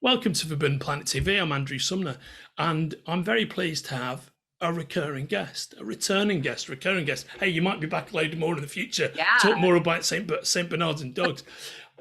Welcome to Forbidden Planet TV. I'm Andrew Sumner, and I'm very pleased to have a recurring guest, a returning guest, recurring guest. Hey, you might be back later more in the future. Yeah. Talk more about Saint Bernards and dogs.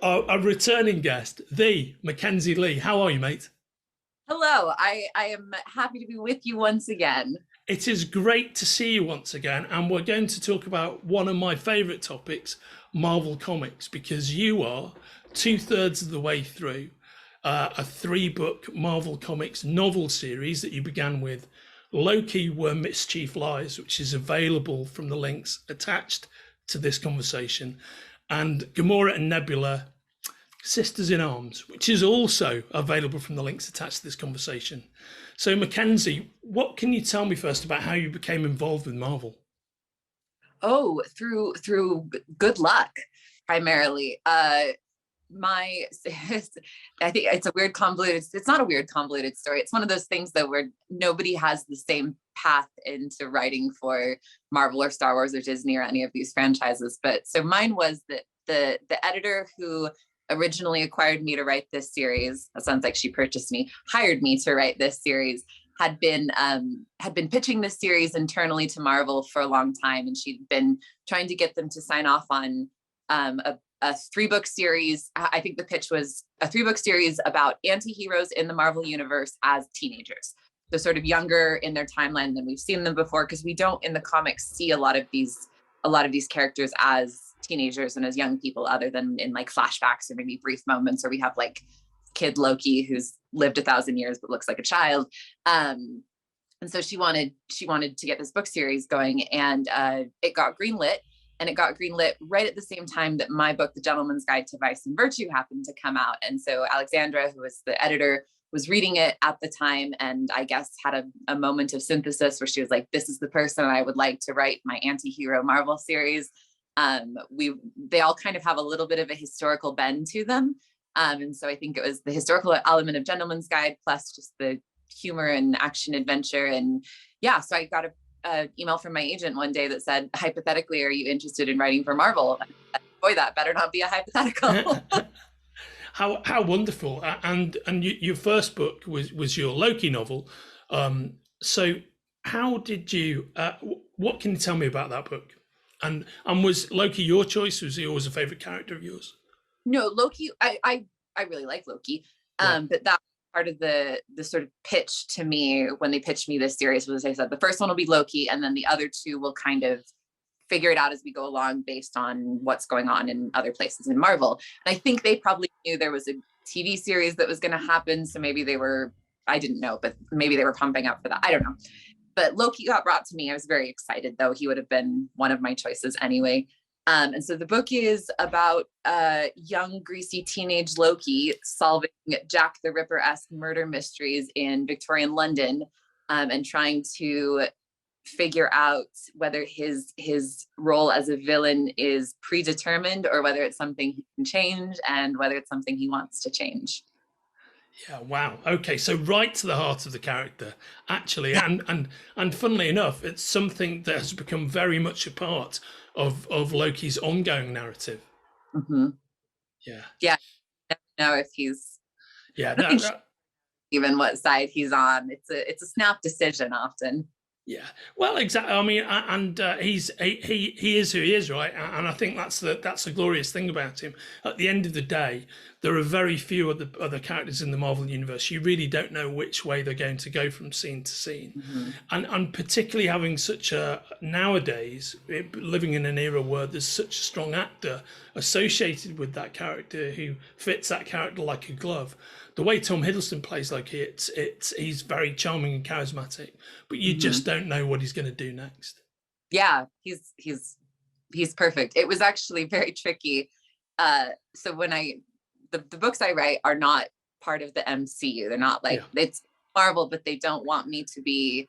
A returning guest, the Mackenzi Lee. How are you, mate? Hello. I am happy to be with you once again. It is great to see you once again, and we're going to talk about one of my favourite topics, Marvel Comics, because you are 2/3 of the way through a 3-book Marvel Comics novel series that you began with Loki Where Mischief Lies, which is available from the links attached to this conversation, and Gamora and Nebula, Sisters in Arms, which is also available from the links attached to this conversation. So, Mackenzie, what can you tell me first about how you became involved with Marvel? Oh, through good luck, primarily. I think it's a weird convoluted. It's not a weird convoluted story. It's one of those things that where nobody has the same path into writing for Marvel or Star Wars or Disney or any of these franchises. But so mine was that the editor who originally acquired me to write this series, that sounds like she purchased me, hired me to write this series, had been pitching this series internally to Marvel for a long time, and she'd been trying to get them to sign off on a 3-book series. I think the pitch was a 3-book series about anti-heroes in the Marvel universe as teenagers. So sort of younger in their timeline than we've seen them before, because we don't in the comics see a lot of these characters as teenagers and as young people, other than in like flashbacks or maybe brief moments, or we have like kid Loki who's lived 1,000 years but looks like a child. And so she wanted to get this book series going, and it got greenlit. And it got greenlit right at the same time that my book, The Gentleman's Guide to Vice and Virtue, happened to come out. And so Alexandra, who was the editor, was reading it at the time, and I guess had a moment of synthesis where she was like, this is the person I would like to write my anti-hero Marvel series. They all kind of have a little bit of a historical bend to them. And so I think it was the historical element of Gentleman's Guide plus just the humor and action adventure. And yeah, so I got a email from my agent one day that said, hypothetically, are you interested in writing for Marvel? Boy, that better not be a hypothetical. How wonderful. And your first book was your Loki novel. So how did you, what can you tell me about that book? And was Loki your choice? Was he always a favorite character of yours? No, Loki, I really like Loki. But that part of the sort of pitch to me when they pitched me this series was, I said, the first one will be Loki, and then the other two will kind of figure it out as we go along based on what's going on in other places in Marvel. And I think they probably knew there was a TV series that was going to happen. So maybe I didn't know, but maybe they were pumping up for that. I don't know. But Loki got brought to me. I was very excited, though. He would have been one of my choices anyway. And so the book is about young, greasy teenage Loki solving Jack the Ripper-esque murder mysteries in Victorian London, and trying to figure out whether his role as a villain is predetermined or whether it's something he can change, and whether it's something he wants to change. Yeah, wow. Okay, so right to the heart of the character, actually, and funnily enough, it's something that has become very much a part of Loki's ongoing narrative. Mm-hmm. Yeah. I don't know if he's even what side he's on. It's a snap decision often. Yeah, well, exactly. I mean, and he is who he is, right? And I think that's the glorious thing about him. At the end of the day, there are very few other characters in the Marvel universe. You really don't know which way they're going to go from scene to scene, and particularly having such a nowadays living in an era where there's such a strong actor associated with that character who fits that character like a glove. The way Tom Hiddleston plays Loki, he's very charming and charismatic, but you just don't know what he's going to do next. Yeah, he's perfect. It was actually very tricky. So when the books I write are not part of the MCU. They're not like it's Marvel, but they don't want me to be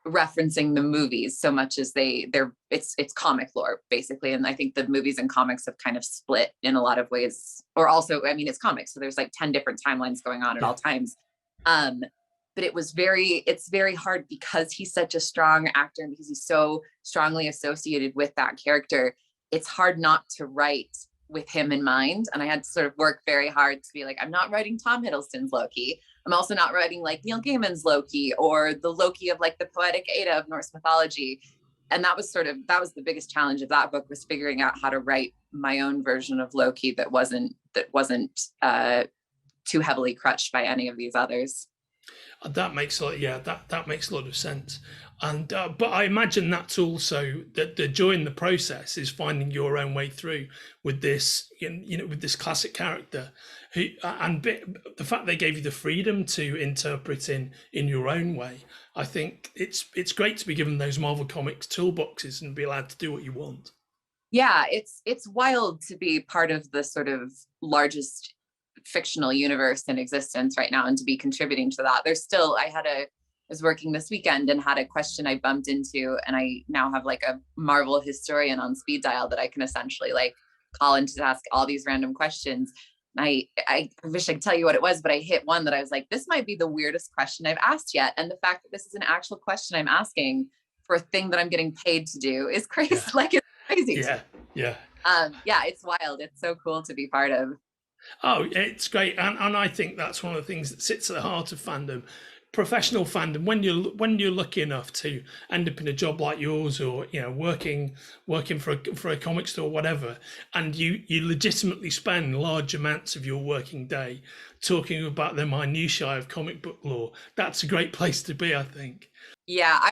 referencing the movies so much as it's comic lore basically. And I think the movies and comics have kind of split in a lot of ways, or also, I mean, it's comics, so there's like 10 different timelines going on at all times. But it's very hard because he's such a strong actor and because he's so strongly associated with that character. It's hard not to write with him in mind. And I had to sort of work very hard to be like, I'm not writing Tom Hiddleston's Loki. I'm also not writing like Neil Gaiman's Loki or the Loki of like the poetic Edda of Norse mythology. And that was the biggest challenge of that book, was figuring out how to write my own version of Loki that wasn't too heavily crutched by any of these others. That makes a lot, yeah, that makes a lot of sense. And but I imagine that's also that the joy in the process is finding your own way through with this, with this classic character, who and the fact they gave you the freedom to interpret in your own way. I think it's great to be given those Marvel Comics toolboxes and be allowed to do what you want. Yeah, it's wild to be part of the sort of largest fictional universe in existence right now and to be contributing to that. I was working this weekend and had a question I bumped into, and I now have like a Marvel historian on speed dial that I can essentially like call in to ask all these random questions. And I wish I could tell you what it was, but I hit one that I was like, this might be the weirdest question I've asked yet. And the fact that this is an actual question I'm asking for a thing that I'm getting paid to do is crazy. Yeah. Like, it's crazy. Yeah. Yeah, it's wild. It's so cool to be part of. Oh, it's great. And I think that's one of the things that sits at the heart of fandom, professional fandom. When you're lucky enough to end up in a job like yours, or working for a comic store or whatever, and you legitimately spend large amounts of your working day talking about the minutiae of comic book lore, that's a great place to be, I think. Yeah, I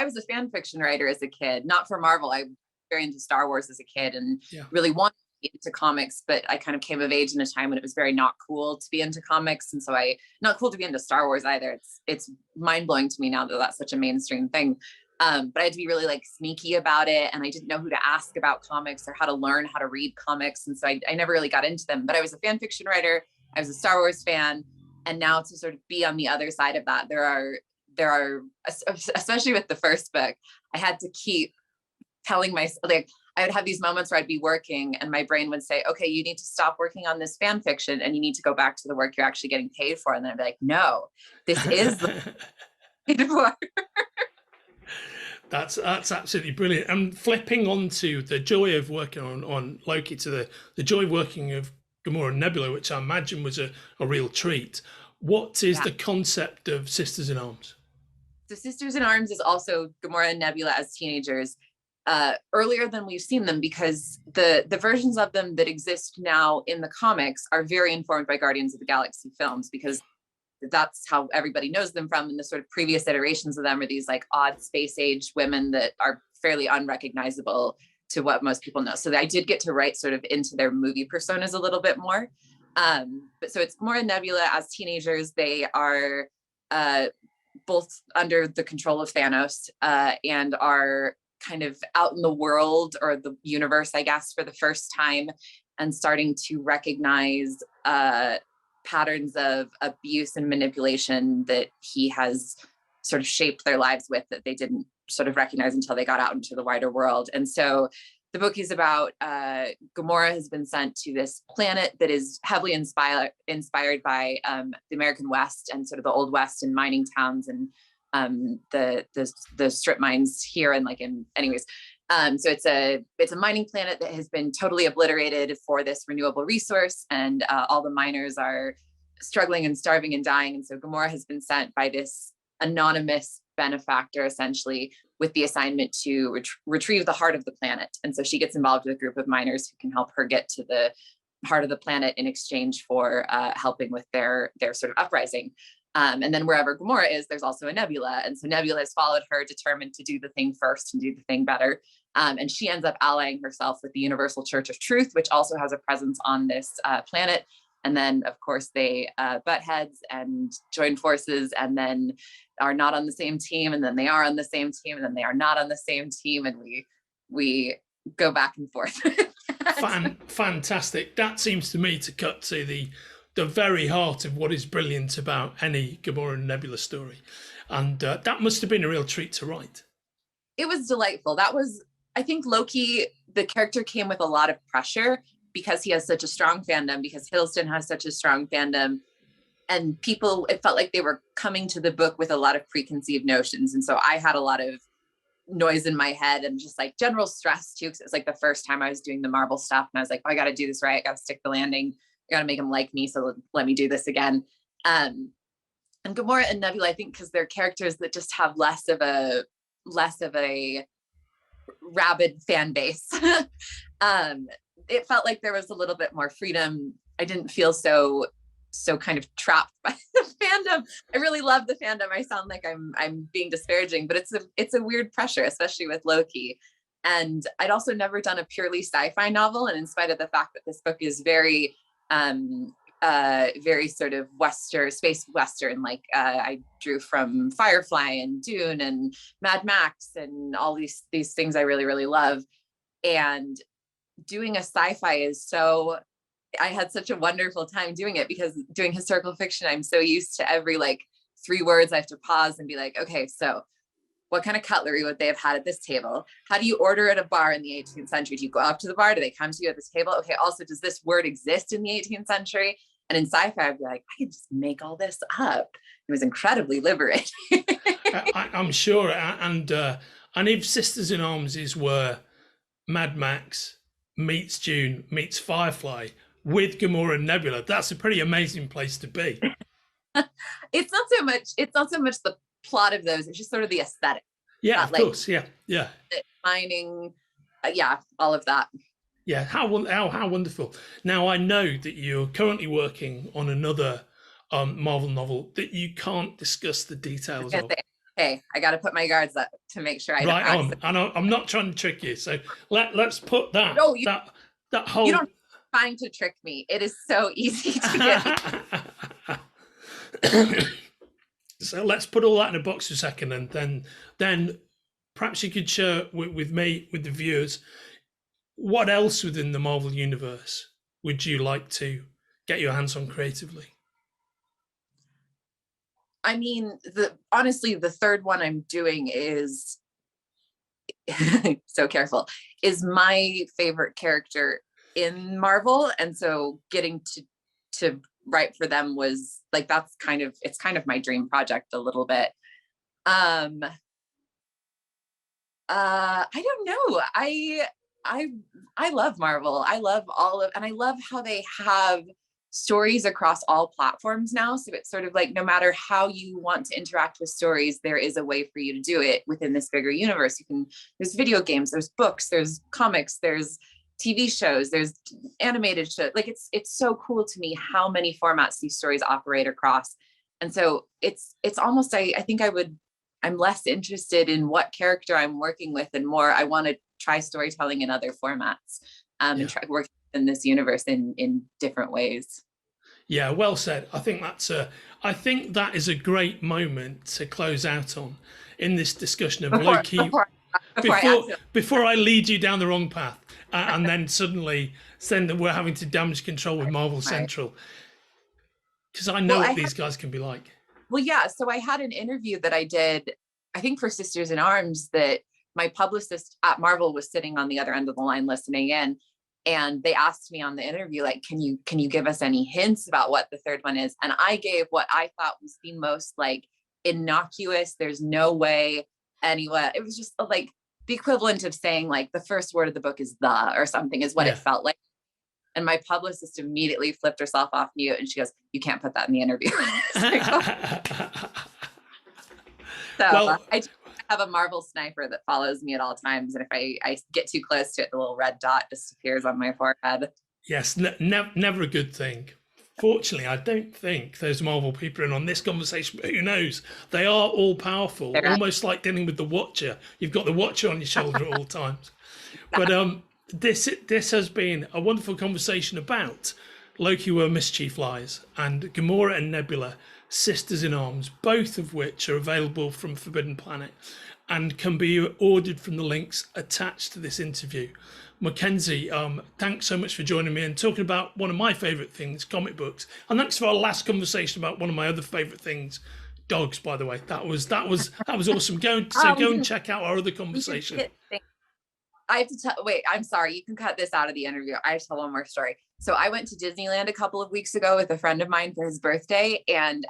was a fan fiction writer as a kid, not for Marvel. I was very into Star Wars as a kid and really wanted into comics, but I kind of came of age in a time when it was very not cool to be into comics, and so not cool to be into Star Wars either. It's mind-blowing to me now that that's such a mainstream thing, but I had to be really like sneaky about it, and I didn't know who to ask about comics or how to learn how to read comics, and so I never really got into them. But I was a fan fiction writer, I was a Star Wars fan, and now to sort of be on the other side of that, there are especially with the first book, I had to keep telling myself, like, I would have these moments where I'd be working and my brain would say, okay, you need to stop working on this fan fiction and you need to go back to the work you're actually getting paid for. And then I'd be like, no, this is the paid for. That's absolutely brilliant. And flipping onto the joy of working on Loki to the joy of working of Gamora and Nebula, which I imagine was a real treat. What is the concept of Sisters in Arms? So Sisters in Arms is also Gamora and Nebula as teenagers. Earlier than we've seen them, because the versions of them that exist now in the comics are very informed by Guardians of the Galaxy films, because that's how everybody knows them from. And the sort of previous iterations of them are these like odd space age women that are fairly unrecognizable to what most people know. So I did get to write sort of into their movie personas a little bit more. But so it's Gamora and Nebula as teenagers. They are both under the control of Thanos and are kind of out in the world or the universe, I guess, for the first time, and starting to recognize patterns of abuse and manipulation that he has sort of shaped their lives with, that they didn't sort of recognize until they got out into the wider world. And so the book is about Gamora has been sent to this planet that is heavily inspired by the American West and sort of the Old West and mining towns and the strip mines here, and like anyways. So it's a mining planet that has been totally obliterated for this renewable resource, and all the miners are struggling and starving and dying. And so Gamora has been sent by this anonymous benefactor, essentially, with the assignment to retrieve the heart of the planet. And so she gets involved with a group of miners who can help her get to the heart of the planet in exchange for helping with their sort of uprising. And then wherever Gamora is, there's also a Nebula. And so Nebula has followed her, determined to do the thing first and do the thing better. And she ends up allying herself with the Universal Church of Truth, which also has a presence on this planet. And then, of course, they butt heads and join forces, and then are not on the same team, and then they are on the same team, and then they are not on the same team, and we go back and forth. Fantastic. That seems to me to cut to the very heart of what is brilliant about any Gamora and Nebula story. And that must have been a real treat to write. It was delightful. I think Loki, the character, came with a lot of pressure because he has such a strong fandom, because Hiddleston has such a strong fandom. And people, it felt like they were coming to the book with a lot of preconceived notions. And so I had a lot of noise in my head and just like general stress too, because it was like the first time I was doing the Marvel stuff, and I was like, oh, I got to do this right. I got to stick the landing. I got to make them like me. So let me do this again. And Gamora and Nebula, I think, because they're characters that just have less of a rabid fan base. It felt like there was a little bit more freedom. I didn't feel so kind of trapped by the fandom. I really love the fandom. I sound like I'm being disparaging, but it's a weird pressure, especially with Loki. And I'd also never done a purely sci-fi novel. And in spite of the fact that this book is very sort of space Western, like I drew from Firefly and Dune and Mad Max and all these things I really, really love. And doing a sci-fi I had such a wonderful time doing it, because doing historical fiction, I'm so used to every like 3 words I have to pause and be like, okay, so what kind of cutlery would they have had at this table? How do you order at a bar in the 18th century? Do you go up to the bar? Do they come to you at this table? Okay, also, does this word exist in the 18th century? And in sci-fi, I'd be like, I can just make all this up. It was incredibly liberating. I'm sure. And if Sisters in Arms is where Mad Max meets Dune meets Firefly with Gamora and Nebula, that's a pretty amazing place to be. It's not so much the plot of those, it's just sort of the aesthetic. Yeah, of course. Yeah. Mining, all of that. Yeah, how wonderful. Now, I know that you're currently working on another Marvel novel that you can't discuss the details of. Hey, I got to put my guards up to make sure I don't. Right on. And I'm not trying to trick you. So let's put that. No, that whole. You don't trying to trick me. It is so easy to get. So let's put all that in a box for a second, and then perhaps you could share with me, with the viewers, what else within the Marvel universe would you like to get your hands on creatively? I mean, honestly, the third one I'm doing is so careful, is my favorite character in Marvel. And so getting to write for them was like, it's kind of my dream project a little bit. I don't know. I love Marvel. I love and I love how they have stories across all platforms now. So it's sort of like, no matter how you want to interact with stories, there is a way for you to do it within this bigger universe. There's video games, there's books, there's comics, there's TV shows, there's animated shows. Like it's so cool to me how many formats these stories operate across. And so it's almost, I think I'm less interested in what character I'm working with and more, I want to try storytelling in other formats and try working in this universe in different ways. Yeah, well said. I think that is a great moment to close out on in this discussion of Loki. Before I lead you down the wrong path and then suddenly saying that we're having to damage control with Marvel Central, because I know what these guys can be like. Well, yeah. So I had an interview that I did, I think for Sisters in Arms, that my publicist at Marvel was sitting on the other end of the line listening in. And they asked me on the interview, like, can you give us any hints about what the third one is? And I gave what I thought was the most like innocuous, there's no way anyone, it was just like the equivalent of saying like the first word of the book is the or something is what it felt like. And my publicist immediately flipped herself off mute and she goes, you can't put that in the interview. I have a Marvel sniper that follows me at all times. And if I get too close to it, the little red dot just appears on my forehead. Yes, never a good thing. Fortunately, I don't think those Marvel people are in on this conversation, but who knows? They are all powerful, almost like dealing with the Watcher. You've got the Watcher on your shoulder at all times. But this has been a wonderful conversation about Loki Where Mischief Lies and Gamora and Nebula, Sisters in Arms, both of which are available from Forbidden Planet and can be ordered from the links attached to this interview. Mackenzie, thanks so much for joining me and talking about one of my favourite things, comic books. And thanks for our last conversation about one of my other favourite things, dogs, by the way. That was awesome. Go and check out our other conversation. I have to tell, wait, I'm sorry. You can cut this out of the interview. I have to tell one more story. So I went to Disneyland a couple of weeks ago with a friend of mine for his birthday. And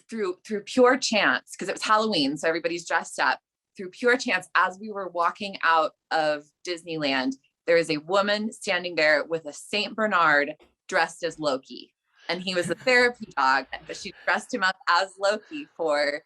through pure chance, because it was Halloween, so everybody's dressed up, through pure chance, as we were walking out of Disneyland, there is a woman standing there with a Saint Bernard dressed as Loki. And he was a therapy dog, but she dressed him up as Loki for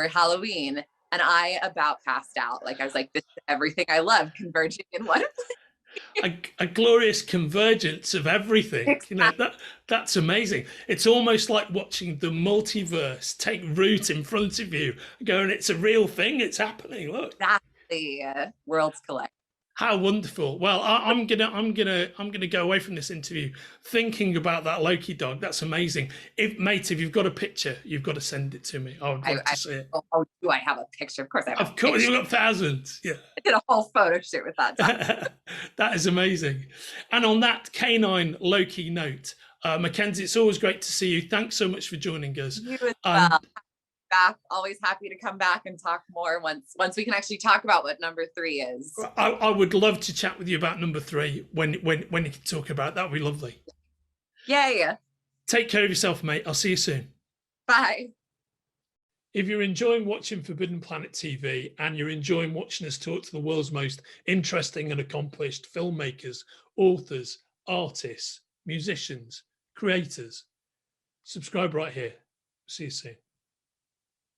Halloween. And I about passed out. Like, I was like, this is everything I love converging in one place. A glorious convergence of everything. Exactly. You know, that's amazing. It's almost like watching the multiverse take root in front of you, going, it's a real thing, it's happening. Look. Exactly. Worlds collide. How wonderful. Well, I'm gonna go away from this interview thinking about that Loki dog. That's amazing. If you've got a picture, you've got to send it to me. I would love to see it. Oh, do I have a picture? Of course I have. Of course, you've got thousands. Yeah. I did a whole photo shoot with that dog. That is amazing. And on that canine Loki note, Mackenzie, it's always great to see you. Thanks so much for joining us. You as well. Back, always happy to come back and talk more once we can actually talk about what number 3 is. I would love to chat with you about number 3 when you can talk about it. That would be lovely. Yay. Take care of yourself, mate. I'll see you soon. Bye. If you're enjoying watching Forbidden Planet TV and you're enjoying watching us talk to the world's most interesting and accomplished filmmakers, authors, artists, musicians, creators, subscribe right here. See you soon.